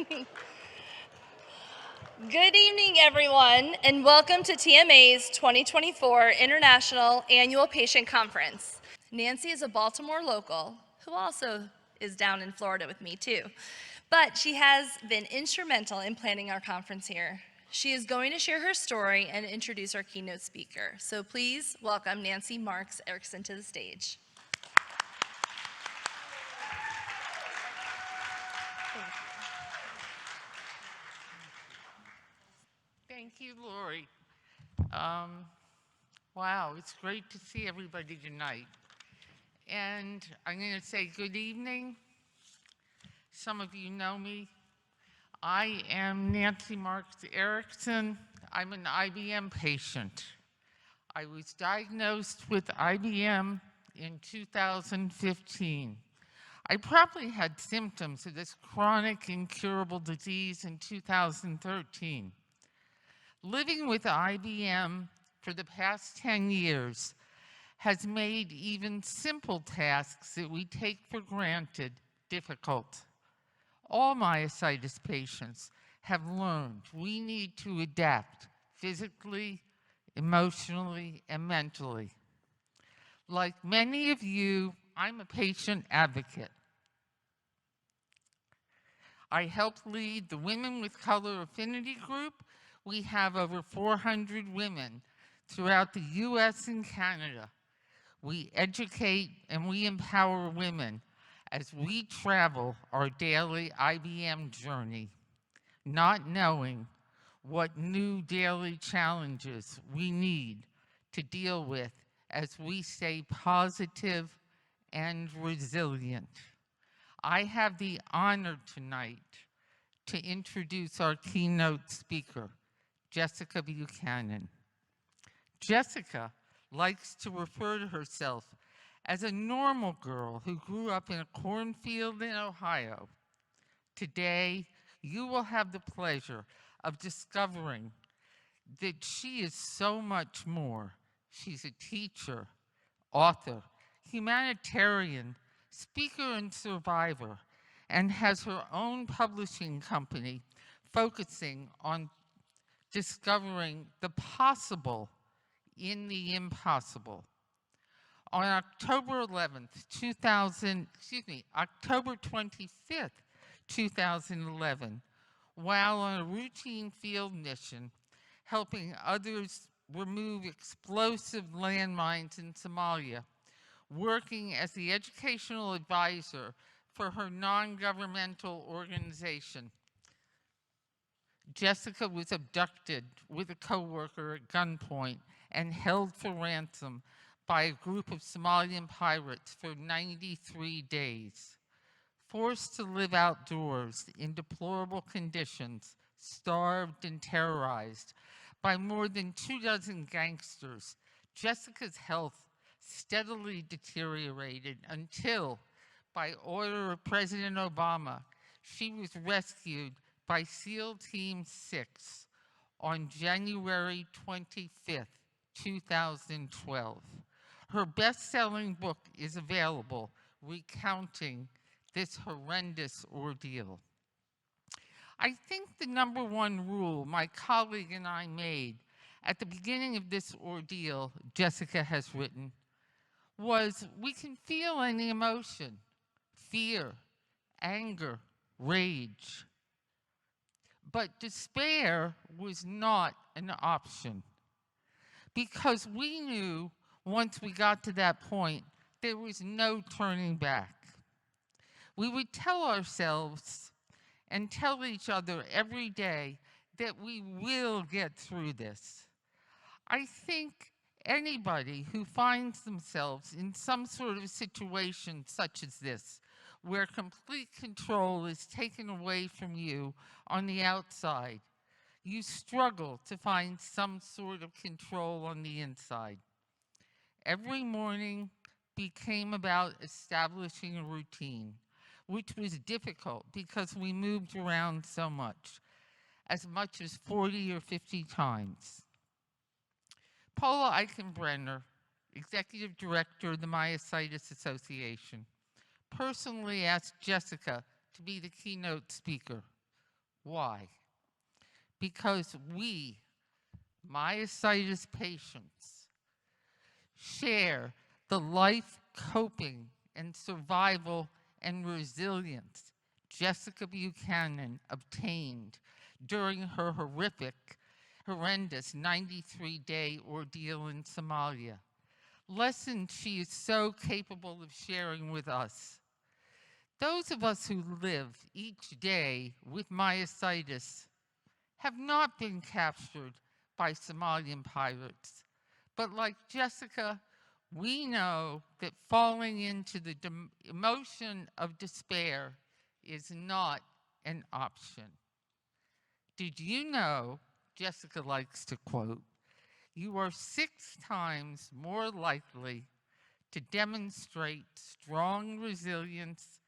Good evening, everyone, and welcome to TMA's 2024 International Annual Patient Conference. Nancy is a Baltimore local who also is down in Florida with me too, but she has been instrumental in planning our conference here. She is going to share her story and introduce our keynote speaker. So please welcome Nancy Marks Erickson to the stage. Thank you, Lori. Wow, it's great to see everybody tonight. And I'm going to say good evening. Some of you know me. I am Nancy Marks Erickson. I'm an IBM patient. I was diagnosed with IBM in 2015. I probably had symptoms of this chronic incurable disease in 2013. Living with IBM for the past 10 years has made even simple tasks that we take for granted difficult. All myositis patients have learned we need to adapt physically, emotionally, and mentally. Like many of you, I'm a patient advocate. I help lead the Women with Color Affinity Group. We have over 400 women throughout the US and Canada. We educate and we empower women as we travel our daily IBM journey, not knowing what new daily challenges we need to deal with as we stay positive and resilient. I have the honor tonight to introduce our keynote speaker, Jessica Buchanan. Jessica likes to refer to herself as a normal girl who grew up in a cornfield in Ohio. Today, you will have the pleasure of discovering that she is so much more. She's a teacher, author, humanitarian, speaker and survivor, and has her own publishing company focusing on discovering the possible in the impossible. On October 25th, 2011, while on a routine field mission helping others remove explosive landmines in Somalia, working as the educational advisor for her non-governmental organization, Jessica was abducted with a coworker at gunpoint and held for ransom by a group of Somalian pirates for 93 days. Forced to live outdoors in deplorable conditions, starved and terrorized by more than 24 gangsters, Jessica's health steadily deteriorated until, by order of President Obama, she was rescued by SEAL Team 6 on January 25th, 2012. Her best-selling book is available, recounting this horrendous ordeal. I think the number one rule my colleague and I made at the beginning of this ordeal, Jessica has written, was we can feel any emotion, fear, anger, rage. But despair was not an option, because we knew once we got to that point, there was no turning back. We would tell ourselves and tell each other every day that we will get through this. I think anybody who finds themselves in some sort of situation such as this, where complete control is taken away from you on the outside, you struggle to find some sort of control on the inside. Every morning became about establishing a routine, which was difficult because we moved around so much as 40 or 50 times. Paula Eichenbrenner, Executive Director of the Myositis Association, personally asked Jessica to be the keynote speaker. Why? Because we, myositis patients, share the life coping and survival and resilience Jessica Buchanan obtained during her horrendous 93-day ordeal in Somalia. Lessons she is so capable of sharing with us. Those of us who live each day with myositis have not been captured by Somalian pirates. But like Jessica, we know that falling into the emotion of despair is not an option. Did you know, Jessica likes to quote, you are 6 times more likely to demonstrate strong resilience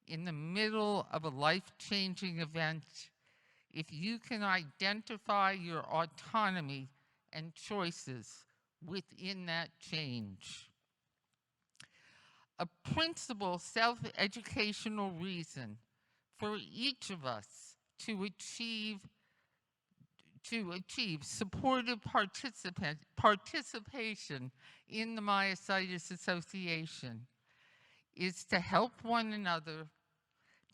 in the middle of a life-changing event if you can identify your autonomy and choices within that change. A principal self-educational reason for each of us to achieve supportive participation in the Myositis Association is to help one another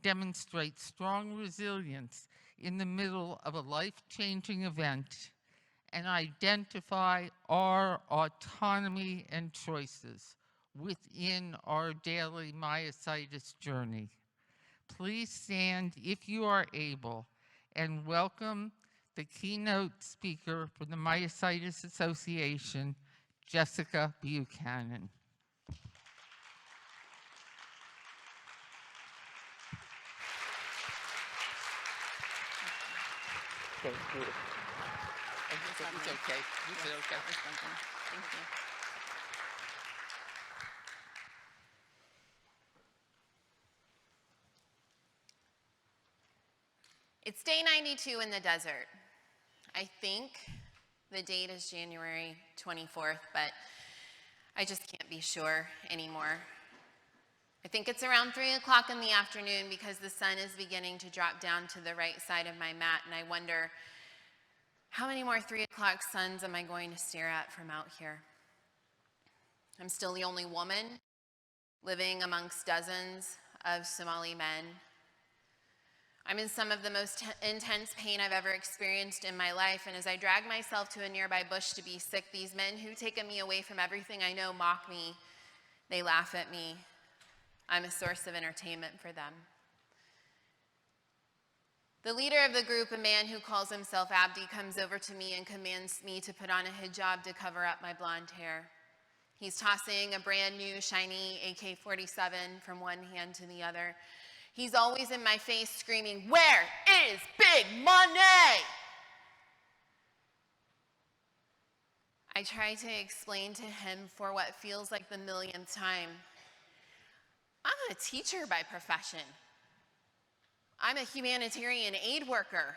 demonstrate strong resilience in the middle of a life-changing event and identify our autonomy and choices within our daily myositis journey. Please stand if you are able and welcome the keynote speaker for the Myositis Association, Jessica Buchanan. Thank you. It's okay. It's okay. Thank you. It's day 92 in the desert. I think the date is January 24th, but I just can't be sure anymore. I think it's around 3 o'clock in the afternoon because the sun is beginning to drop down to the right side of my mat, and I wonder, how many more 3 o'clock suns am I going to stare at from out here? I'm still the only woman living amongst dozens of Somali men. I'm in some of the most intense pain I've ever experienced in my life, and as I drag myself to a nearby bush to be sick, these men who've taken me away from everything I know mock me. They laugh at me. I'm a source of entertainment for them. The leader of the group, a man who calls himself Abdi, comes over to me and commands me to put on a hijab to cover up my blonde hair. He's tossing a brand new, shiny AK-47 from one hand to the other. He's always in my face screaming, "Where is big money?" I try to explain to him for what feels like the millionth time, I'm a teacher by profession. I'm a humanitarian aid worker.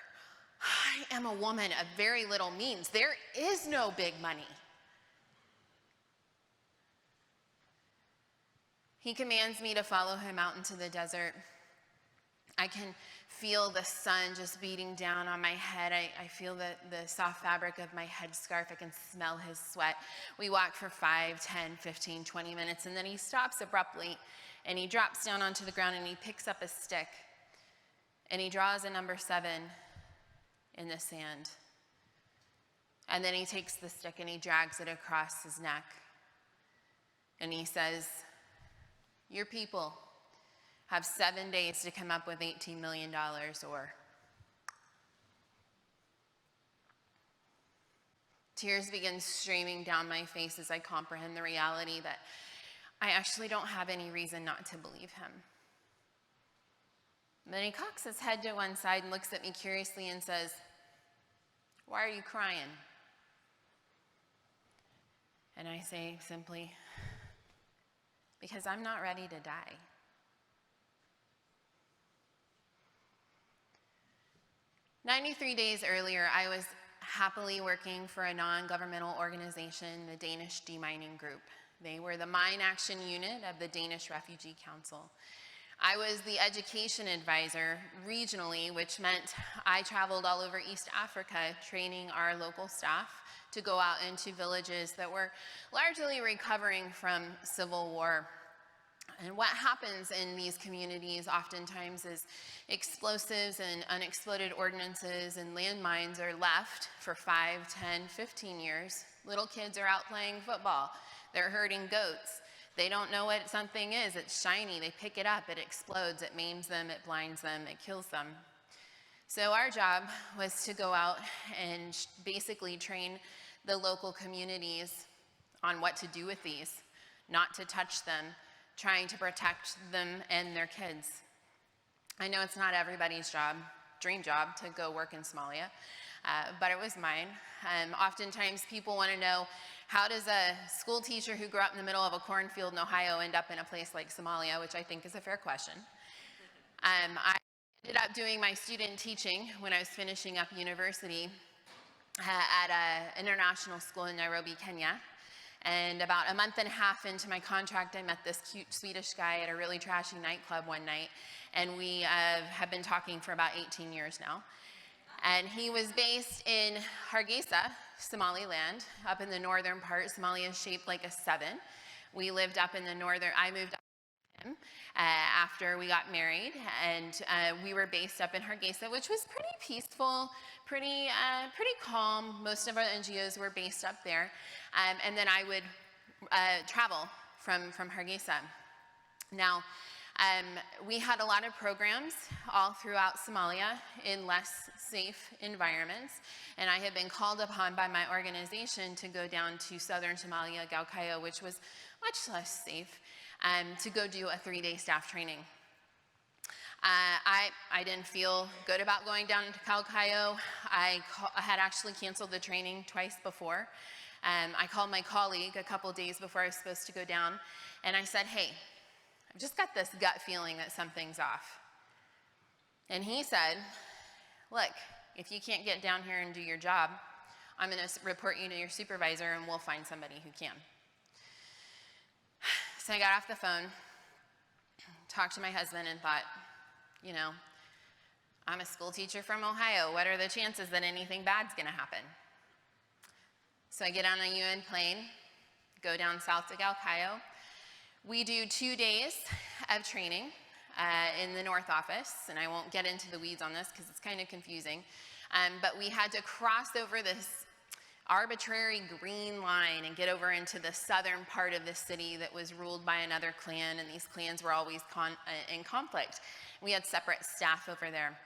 I am a woman of very little means. There is no big money. He commands me to follow him out into the desert. I can feel the sun just beating down on my head. I feel the soft fabric of my headscarf. I can smell his sweat. We walk for 5, 10, 15, 20 minutes, and then he stops abruptly, and he drops down onto the ground, and he picks up a stick, and he draws a number 7 in the sand. And then he takes the stick, and he drags it across his neck, and he says, "Your people have 7 days to come up with $18 million or..." Tears begin streaming down my face as I comprehend the reality that I actually don't have any reason not to believe him. And then he cocks his head to one side and looks at me curiously and says, "Why are you crying?" And I say simply, "Because I'm not ready to die." "93 days earlier, I was happily working for a non-governmental organization, the Danish Demining Group. They were the mine action unit of the Danish Refugee Council. I was the education advisor regionally, which meant I traveled all over East Africa training our local staff to go out into villages that were largely recovering from civil war. And what happens in these communities oftentimes is explosives and unexploded ordnances and landmines are left for 5, 10, 15 years. Little kids are out playing football. They're herding goats. They don't know what something is. It's shiny. They pick it up. It explodes. It maims them. It blinds them. It kills them. So our job was to go out and basically train the local communities on what to do with these, not to touch them, trying to protect them and their kids. I know it's not everybody's dream job to go work in Somalia, but it was mine. Oftentimes people want to know, how does a school teacher who grew up in the middle of a cornfield in Ohio end up in a place like Somalia, which I think is a fair question. I ended up doing my student teaching when I was finishing up university at an international school in Nairobi, Kenya. And about a month and a half into my contract, I met this cute Swedish guy at a really trashy nightclub one night, and we have been talking for about 18 years now. And he was based in Hargeisa, Somaliland, up in the northern part. Somalia is shaped like a 7. We lived up in the northern, I moved up with him after we got married, and we were based up in Hargeisa, which was pretty peaceful, pretty calm. Most of our NGOs were based up there. And then I would travel from Hargeisa. Now, we had a lot of programs all throughout Somalia in less safe environments, and I had been called upon by my organization to go down to southern Somalia, Galkayo, which was much less safe, to go do a 3-day staff training. I didn't feel good about going down to Galkayo. I had actually canceled the training twice before. I called my colleague a couple days before I was supposed to go down, and I said, hey, I've just got this gut feeling that something's off. And he said, look, if you can't get down here and do your job, I'm going to report you to your supervisor and we'll find somebody who can. So I got off the phone, talked to my husband, and thought, you know, I'm a school teacher from Ohio. What are the chances that anything bad's going to happen? So I get on a UN plane, go down south to Galkayo. We do 2 days of training in the North Office, and I won't get into the weeds on this because it's kind of confusing, but we had to cross over this arbitrary green line and get over into the southern part of the city that was ruled by another clan, and these clans were always in conflict. We had separate staff over there.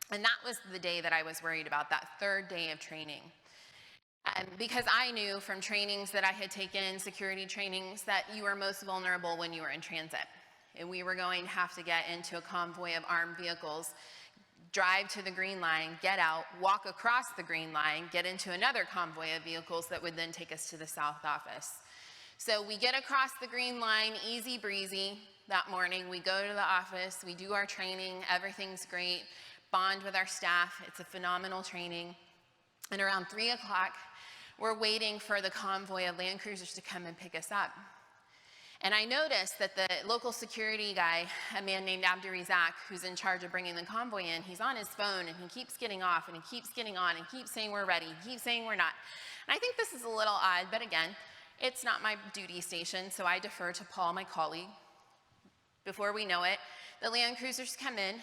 And that was the day that I was worried about, that 3rd day of training. Because I knew from trainings that I had taken, security trainings, that you were most vulnerable when you were in transit. And we were going to have to get into a convoy of armed vehicles, drive to the green line, get out, walk across the green line, get into another convoy of vehicles that would then take us to the South Office. So we get across the green line, easy breezy. That morning we go to the office, we do our training, everything's great, bond with our staff, it's a phenomenal training. And around 3 o'clock, we're waiting for the convoy of Land Cruisers to come and pick us up. And I noticed that the local security guy, a man named Abdurizak, who's in charge of bringing the convoy in, he's on his phone and he keeps getting off and he keeps getting on and keeps saying we're ready, he keeps saying we're not. And I think this is a little odd, but again, it's not my duty station, so I defer to Paul, my colleague. Before we know it, the Land Cruisers come in,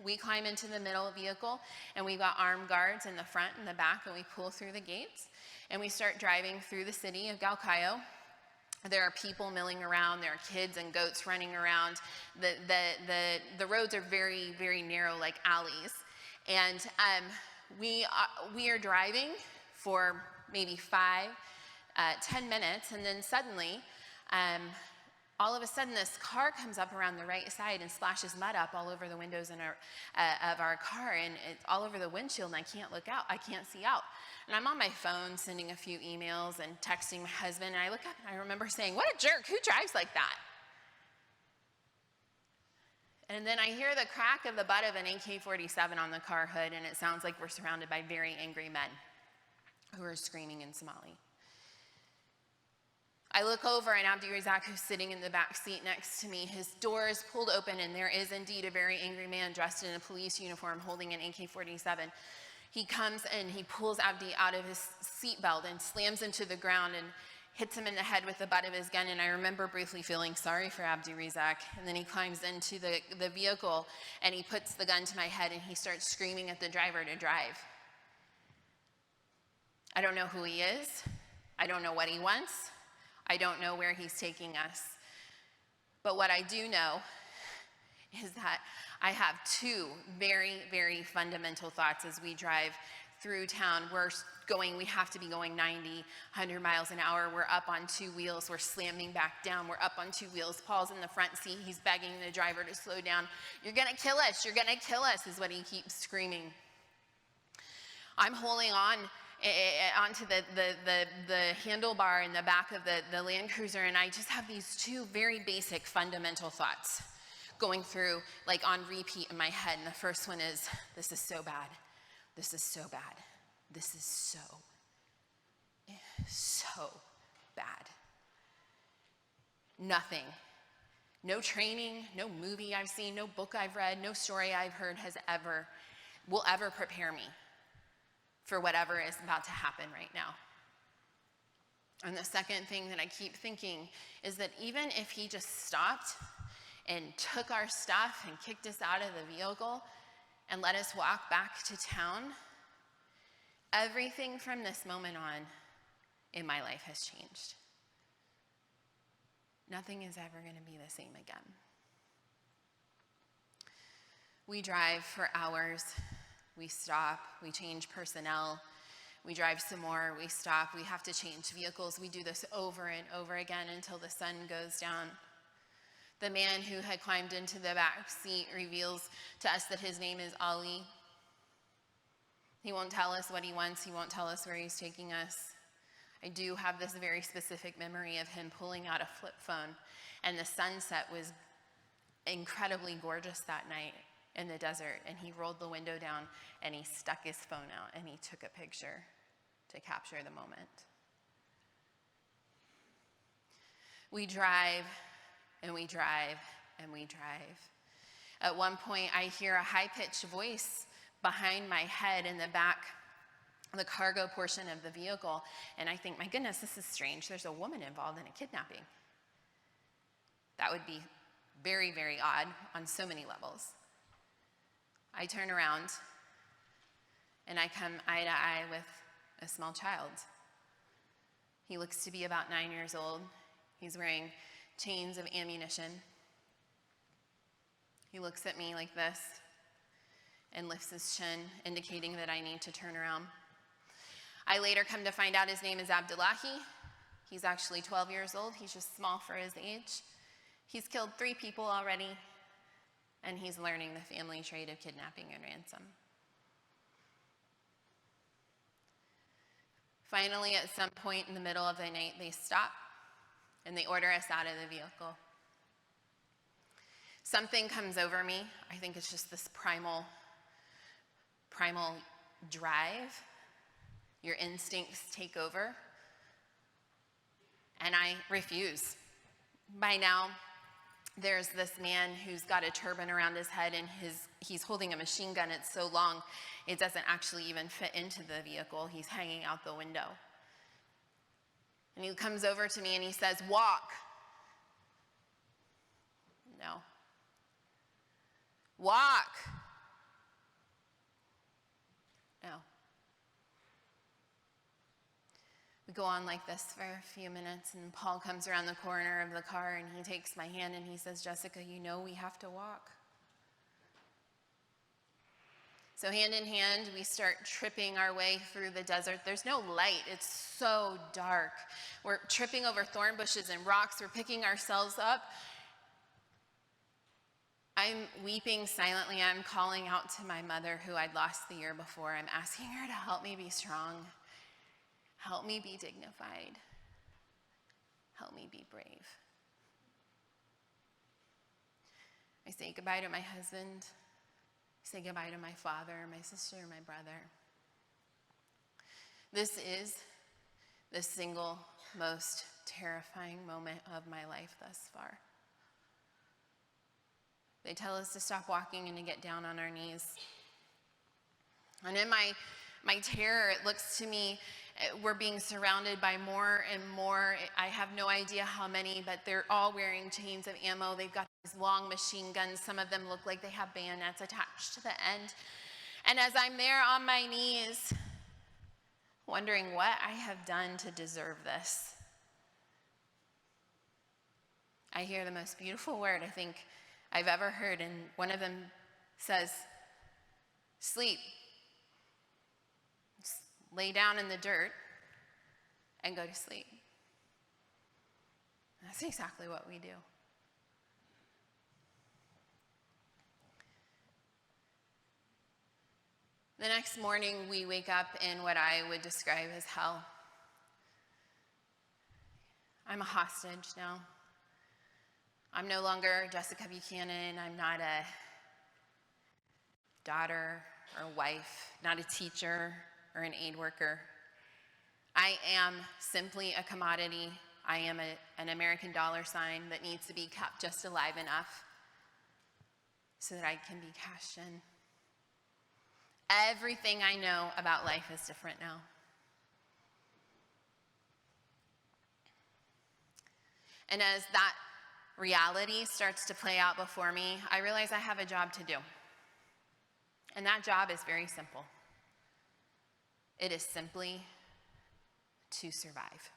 we climb into the middle vehicle, and we've got armed guards in the front and the back, and we pull through the gates, and we start driving through the city of Galkayo. There are people milling around, there are kids and goats running around. The roads are very, very narrow, like alleys. And we are driving for maybe 10 minutes, and then suddenly, all of a sudden, this car comes up around the right side and splashes mud up all over the windows of our car, and it's all over the windshield, and I can't look out. I can't see out. And I'm on my phone sending a few emails and texting my husband, and I look up and I remember saying, what a jerk, who drives like that? And then I hear the crack of the butt of an AK-47 on the car hood, and it sounds like we're surrounded by very angry men who are screaming in Somali. I look over and Abdi Razak, who's sitting in the back seat next to me, his door is pulled open and there is indeed a very angry man dressed in a police uniform holding an AK-47. He comes and he pulls Abdi out of his seatbelt and slams into the ground and hits him in the head with the butt of his gun. And I remember briefly feeling sorry for Abdi Razak. And then he climbs into the vehicle and he puts the gun to my head and he starts screaming at the driver to drive. I don't know who he is. I don't know what he wants. I don't know where he's taking us. But what I do know is that I have two very, very fundamental thoughts as we drive through town. We have to be going 90, 100 miles an hour. We're up on two wheels. We're slamming back down. We're up on two wheels. Paul's in the front seat. He's begging the driver to slow down. You're gonna kill us. You're gonna kill us is what he keeps screaming. I'm holding on onto the handlebar in the back of the Land Cruiser, and I just have these two very basic fundamental thoughts going through like on repeat in my head. And the first one is, this is so bad. This is so bad. This is so bad. Nothing, no training, no movie I've seen, no book I've read, no story I've heard will ever prepare me for whatever is about to happen right now. And the second thing that I keep thinking is that even if he just stopped and took our stuff and kicked us out of the vehicle and let us walk back to town, everything from this moment on in my life has changed. Nothing is ever going to be the same again. We drive for hours. We stop, we change personnel, we drive some more, we stop, we have to change vehicles. We do this over and over again until the sun goes down. The man who had climbed into the back seat reveals to us that his name is Ali. He won't tell us what he wants, he won't tell us where he's taking us. I do have this very specific memory of him pulling out a flip phone, and the sunset was incredibly gorgeous that night in the desert, and he rolled the window down and he stuck his phone out and he took a picture to capture the moment. We drive and we drive and we drive. At one point I hear a high-pitched voice behind my head in the back, the cargo portion of the vehicle, and I think, my goodness, this is strange. There's a woman involved in a kidnapping. That would be very, very odd on so many levels. I turn around and I come eye to eye with a small child. He looks to be about 9 years old. He's wearing chains of ammunition. He looks at me like this and lifts his chin, indicating that I need to turn around. I later come to find out his name is Abdullahi. He's actually 12 years old. He's just small for his age. He's killed 3 people already, and he's learning the family trade of kidnapping and ransom. Finally, at some point in the middle of the night, they stop and they order us out of the vehicle. Something comes over me. I think it's just this primal drive. Your instincts take over. And I refuse. By now, there's this man who's got a turban around his head and he's holding a machine gun. It's so long, it doesn't actually even fit into the vehicle. He's hanging out the window. And he comes over to me and he says, "Walk." No. Walk. No. We go on like this for a few minutes, and Paul comes around the corner of the car and he takes my hand and he says, "Jessica, you know we have to walk." So hand in hand, we start tripping our way through the desert. There's no light. It's so dark. We're tripping over thorn bushes and rocks. We're picking ourselves up. I'm weeping silently. I'm calling out to my mother, who I'd lost the year before. I'm asking her to help me be strong. Help me be dignified. Help me be brave. I say goodbye to my husband. I say goodbye to my father, my sister, my brother. This is the single most terrifying moment of my life thus far. They tell us to stop walking and to get down on our knees. And in my terror, it looks to me, we're being surrounded by more and more. I have no idea how many, but they're all wearing chains of ammo. They've got these long machine guns. Some of them look like they have bayonets attached to the end. And as I'm there on my knees, wondering what I have done to deserve this, I hear the most beautiful word I think I've ever heard, and one of them says, sleep. Just lay down in the dirt and go to sleep. That's exactly what we do. The next morning, we wake up in what I would describe as hell. I'm a hostage now. I'm no longer Jessica Buchanan. I'm not a daughter or wife, not a teacher or an aid worker. I am simply a commodity. I am an American dollar sign that needs to be kept just alive enough so that I can be cashed in. Everything I know about life is different now. And as that reality starts to play out before me, I realize I have a job to do. And that job is very simple. It is simply to survive.